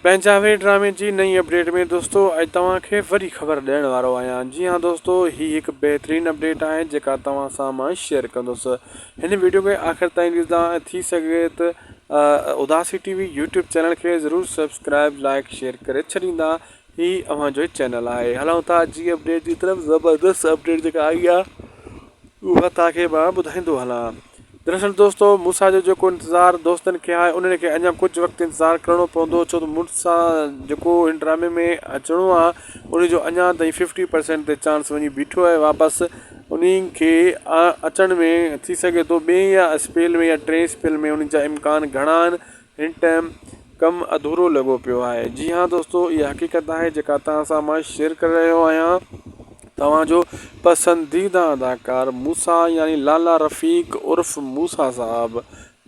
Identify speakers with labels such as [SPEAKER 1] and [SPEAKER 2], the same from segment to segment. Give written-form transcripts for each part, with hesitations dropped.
[SPEAKER 1] पंजाबी ड्रामे जी नई अपडेट में दोस्तों अॼु तव्हांखे वरी ख़बर ॾियण वारो आहियां। जी हाँ दोस्तों, ही हिकु बेहतरीन अपडेट आहे जेका तव्हां सां मां शेयर कंदुसि। हिन वीडियो खे आख़िर ताईं ॾिसंदा ऐं थी सघे त उदासी टीवी यूट्यूब चैनल खे ज़रूरु सब्सक्राइब लाइक शेयर करे छॾींदा। ही अव्हांजो ई चैनल आहे। हलूं था जी अपडेट जी तरफ़। ज़बरदस्त अपडेट जेका आई आहे उहा तव्हांखे मां ॿुधाईंदो हलां। दरअसल दोस्तों, मूंसां जो जेको इंतज़ारु दोस्तनि खे आहे उन्हनि खे अञा कुझु वक़्तु इंतज़ारु करिणो पवंदो, छो त मूंसां जेको हिन ड्रामे में अचिणो आहे उनजो अञा ताईं 50% ते चांस वञी बीठो आहे वापसि। उन्ही खे अचण में थी सघे थो ॿिए या स्पेल में या टे स्पेल में उन जा इम्कान घणा आहिनि। हिन टाइम कमु अधूरो लॻो पियो आहे। जी हाँ दोस्तों, इहा हक़ीक़त आहे जेका तव्हां सां मां शेयर करे रहियो आहियां। तव्हांजो पसंदीदा अदाकार मूसा यानी लाला रफ़ीक उर्फ़ मूसा साहब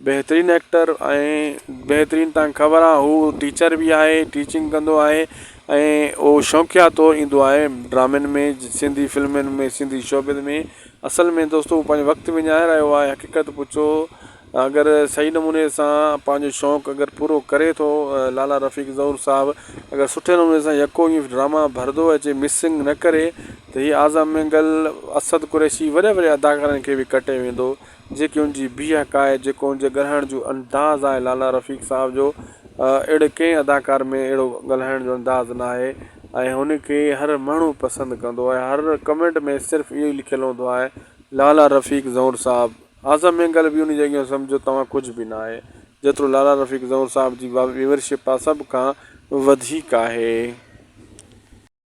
[SPEAKER 1] बेहतरीन एक्टर ऐं बेहतरीन, तव्हांखे ख़बर आहे हू टीचर बि आहे, टीचिंग कंदो आहे ऐं उहो शौक़िया तौरु ईंदो आहे ड्रामनि में, सिंधी फिल्मुनि में, सिंधी शोबे में। असल में दोस्तों हू पंहिंजो वक़्तु विञाए रहियो आहे। हक़ीक़त पुछो अगरि सही नमूने सां पंहिंजो शौक़ु अगरि पूरो करे थो लाला रफ़ीक ज़हूर साहब, अगरि सुठे नमूने सां यको ई ड्रामा भरंदो अचे, मिसिंग न करे, त हीअ आज़म मिंगल, असद कुरैशी वॾे वॾे अदाकारनि खे बि कटे वेंदो। जेकी हुनजी बीहक आहे, जेको हुनजे ॻाल्हाइण जो अंदाज़ आहे लाला रफ़ीक साहब जो, अहिड़े कंहिं अदाकार में अहिड़ो ॻाल्हाइण जो अंदाज़ न आहे ऐं हुनखे हर माण्हू पसंदि कंदो आहे। हर कमेंट में सिर्फ़ु इहो ई लिखियलु हूंदो आहे लाला रफ़ीक ज़हूर साहब। आज़म मिंगल बि उन जॻह सम्झो तव्हां कुझु बि न आहे, जेतिरो लाला रफ़ीक ज़हूर साहब जी व्यूअरशिप आहे सभ खां वधीक आहे।